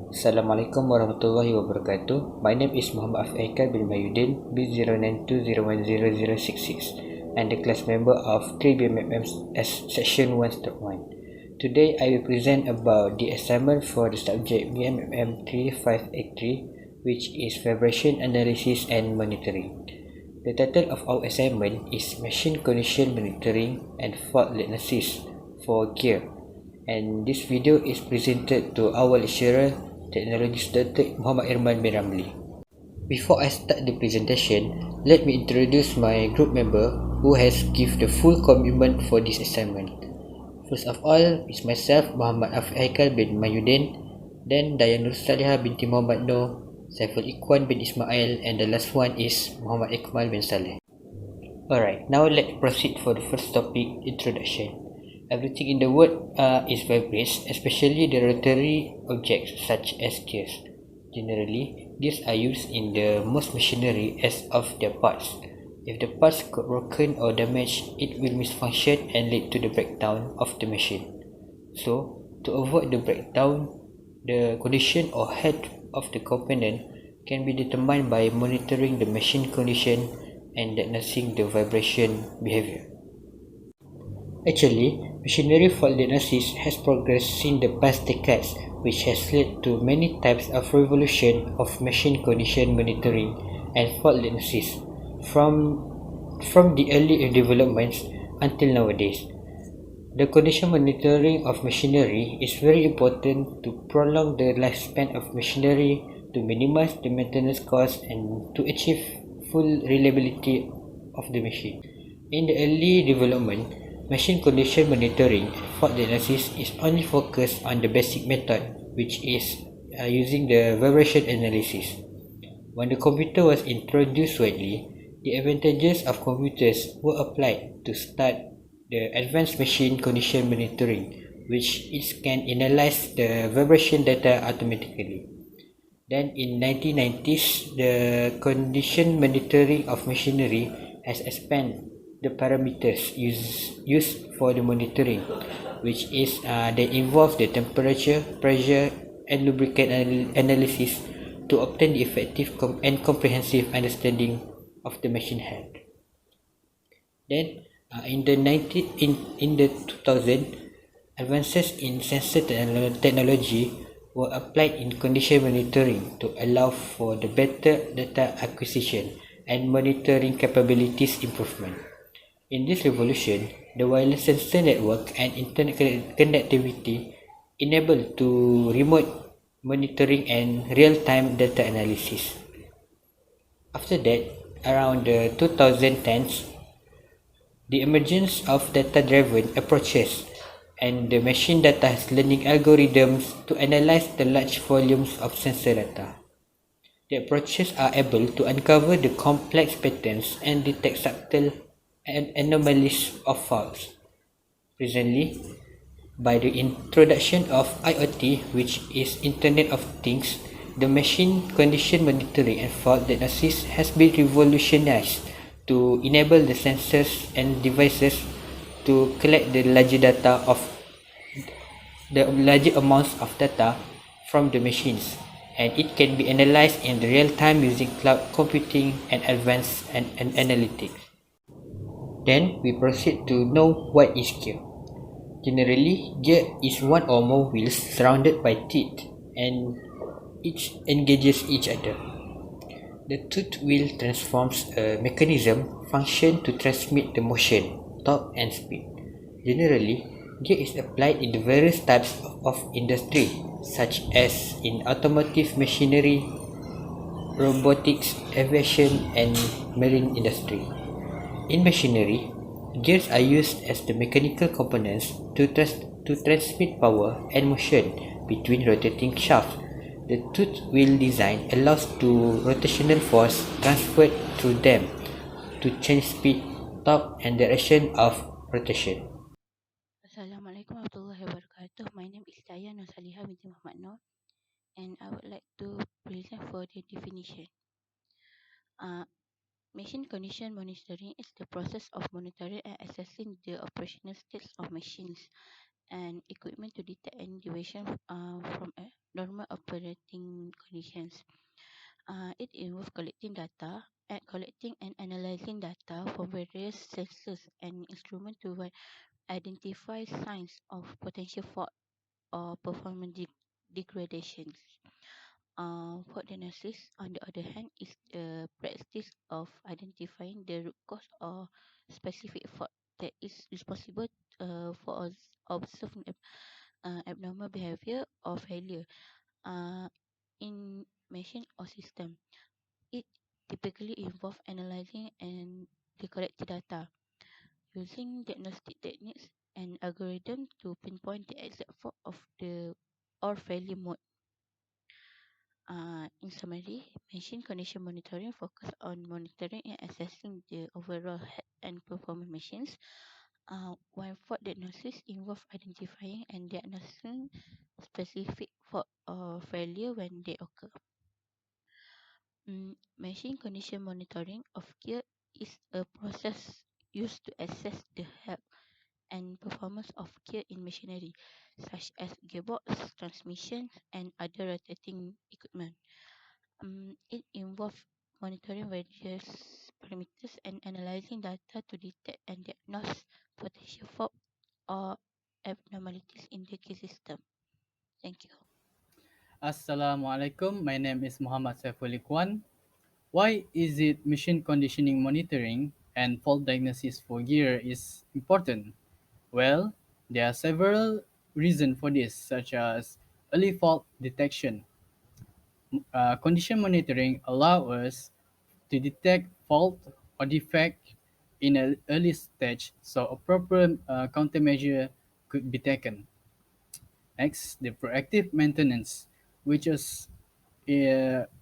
Assalamualaikum warahmatullahi wabarakatuh. My name is Muhammad Haikal bin MAHYUDIN B0920100066 and the class member of 3 Bmmm section 1.1. Today I will present about the assignment for the subject BMMM 3583, which is vibration analysis and monitoring. The title of our assignment is Machine Condition Monitoring and Fault Diagnosis for Gear, and this video is presented to our lecturer, Technologist Dr. Muhammad Irman bin Ramli. Before I start the presentation, let me introduce my group member who has given the full commitment for this assignment. First of all is myself, Muhammad Afeeq bin MAHYUDIN, then DAYANG SALIHAH binti Muhammad NOOR, SAIFUL IKHWAN bin ISMAIL, and the last one is Muhammad EKMAL bin SALEH. Alright, now let's proceed for the first topic, introduction. Everything in the world is vibrates, especially the rotary objects such as gears. Generally, gears are used in the most machinery as of their parts. If the parts got broken or damaged, it will misfunction and lead to the breakdown of the machine. So, to avoid the breakdown, the condition or health of the component can be determined by monitoring the machine condition and diagnosing the vibration behavior. Actually, machinery fault diagnosis has progressed in the past decades, which has led to many types of revolution of machine condition monitoring and fault diagnosis from the early developments until nowadays. The condition monitoring of machinery is very important to prolong the lifespan of machinery, to minimize the maintenance costs, and to achieve full reliability of the machine. In the early development, machine condition monitoring and fault diagnosis is only focused on the basic method, which is using the vibration analysis. When the computer was introduced widely, the advantages of computers were applied to start the advanced machine condition monitoring, which it can analyze the vibration data automatically. Then in 1990s, the condition monitoring of machinery has expanded the parameters used for the monitoring, which is they involve the temperature, pressure, and lubricant analysis to obtain the effective and comprehensive understanding of the machine health. Then in the 2000, advances in sensor technology were applied in condition monitoring to allow for the better data acquisition and monitoring capabilities improvement. In this revolution, the wireless sensor network and internet connectivity enabled to remote monitoring and real-time data analysis. After that, around the 2010s, the emergence of data-driven approaches and the machine data learning algorithms to analyze the large volumes of sensor data. The approaches are able to uncover the complex patterns and detect subtle anomalies of faults. Presently, by the introduction of IoT, which is Internet of Things, the machine condition monitoring and fault diagnosis has been revolutionized to enable the sensors and devices to collect the larger amounts of data from the machines, and it can be analyzed in real time using cloud computing and advanced analytics. Then we proceed to know what is gear. Generally, gear is one or more wheels surrounded by teeth, and each engages each other. The tooth wheel transforms a mechanism function to transmit the motion, torque, and speed. Generally, gear is applied in the various types of industry, such as in automotive machinery, robotics, aviation, and marine industry. In machinery, gears are used as the mechanical components to transmit power and motion between rotating shafts. The tooth wheel design allows to rotational force transferred through them to change speed, torque, and direction of rotation. Assalamualaikum warahmatullahi wabarakatuh. My name is SALIHAH binti Muhammad NOOR, and I would like to present for the definition. Machine condition monitoring is the process of monitoring and assessing the operational states of machines and equipment to detect any deviation from normal operating conditions. It involves collecting and analyzing data from various sensors and instruments to identify signs of potential fault or performance degradations. Fault diagnosis, on the other hand, is the practice of identifying the root cause or specific fault that is responsible for observed abnormal behavior or failure in machine or system. It typically involves analyzing and the collected data using diagnostic techniques and algorithms to pinpoint the exact fault of the or failure mode. In summary, machine condition monitoring focus on monitoring and assessing the overall health and performance machines, while fault diagnosis involve identifying and diagnosing specific fault or failure when they occur. Machine condition monitoring of gear is a process used to assess the health and performance of gear in machinery, such as gearbox, transmission, and other rotating equipment. It involves monitoring various parameters and analyzing data to detect and diagnose potential fault or abnormalities in the gear system. Thank you. Assalamualaikum. My name is Muhammad SAIFUL. Why is it machine conditioning monitoring and fault diagnosis for gear is important? Well, there are several reasons for this, such as early fault detection. Condition monitoring allows us to detect fault or defect in an early stage, so a proper countermeasure could be taken. Next, the proactive maintenance, which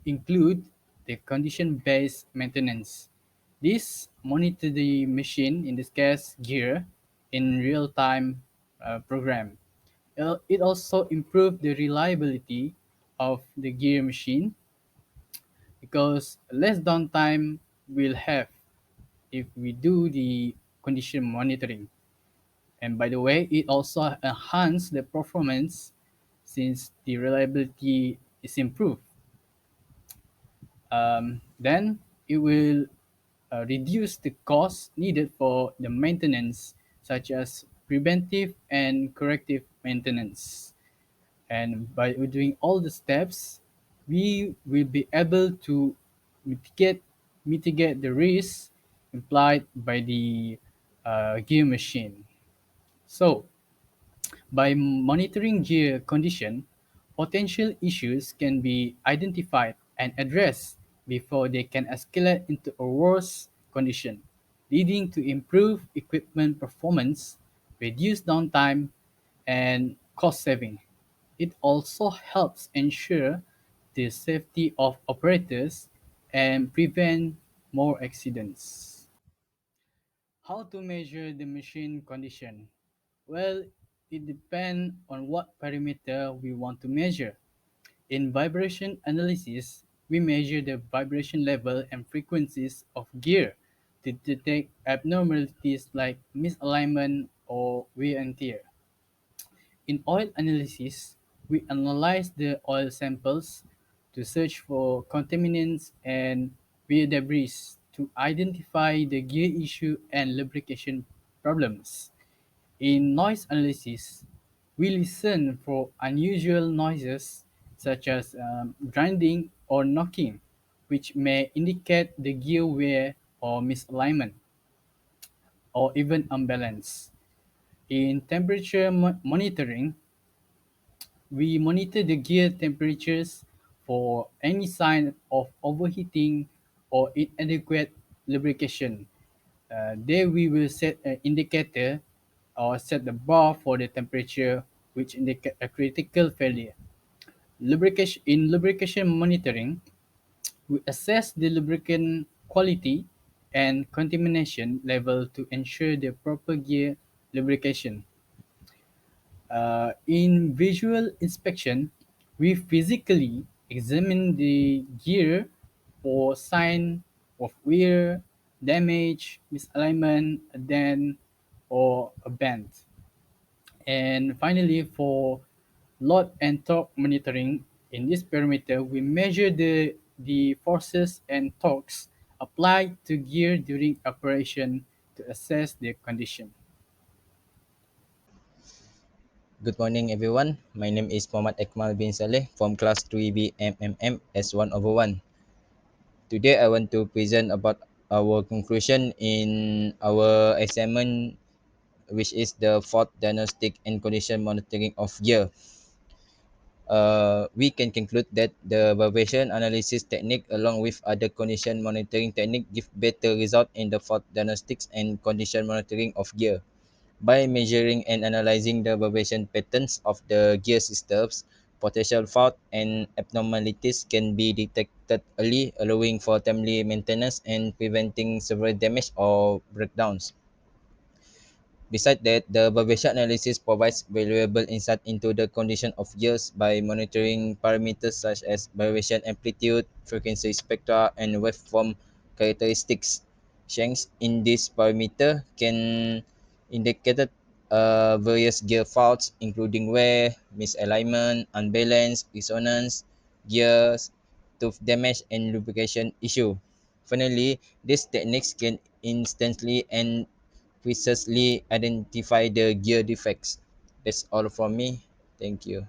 include the condition-based maintenance. This monitor the machine, in this case gear, in real-time program. It also improve the reliability of the gear machine because less downtime we'll have if we do the condition monitoring. And by the way, it also enhance the performance since the reliability is improved. Then it will reduce the cost needed for the maintenance, such as preventive and corrective maintenance. And by doing all the steps, we will be able to mitigate mitigate the risk implied by the gear machine. So, by monitoring gear condition, potential issues can be identified and addressed before they can escalate into a worse condition, leading to improved equipment performance, reduced downtime, and cost saving. It also helps ensure the safety of operators and prevent more accidents. How to measure the machine condition? Well, it depends on what parameter we want to measure. In vibration analysis, we measure the vibration level and frequencies of gear to detect abnormalities like misalignment or wear and tear. In oil analysis, we analyze the oil samples to search for contaminants and wear debris to identify the gear issue and lubrication problems. In noise analysis, we listen for unusual noises such as grinding or knocking, which may indicate the gear wear or misalignment or even unbalance. In temperature monitoring, we monitor the gear temperatures for any sign of overheating or inadequate lubrication. There we will set an indicator or set the bar for the temperature which indicate a critical failure. Lubrication monitoring, we assess the lubricant quality and contamination level to ensure the proper gear lubrication. In visual inspection, we physically examine the gear for sign of wear, damage, misalignment, a dent, or a bend. And finally, for load and torque monitoring, in this parameter, we measure the forces and torques applied to gear during operation to assess their condition. Good morning, everyone. My name is Muhammad EKMAL bin Saleh from class 3B MMM S1 over 1. Today, I want to present about our conclusion in our assignment, which is the fault diagnostic and condition monitoring of gear. We can conclude that the vibration analysis technique along with other condition monitoring technique give better result in the fault diagnostics and condition monitoring of gear. By measuring and analyzing the vibration patterns of the gear systems, potential fault and abnormalities can be detected early, allowing for timely maintenance and preventing severe damage or breakdowns. Besides that, the vibration analysis provides valuable insight into the condition of gears by monitoring parameters such as vibration amplitude, frequency spectra, and waveform characteristics. Changes in this parameter can indicate various gear faults, including wear, misalignment, unbalance, resonance, gears, tooth damage, and lubrication issue. Finally, these techniques can instantly and precisely identify the gear defects. That's all from me. Thank you.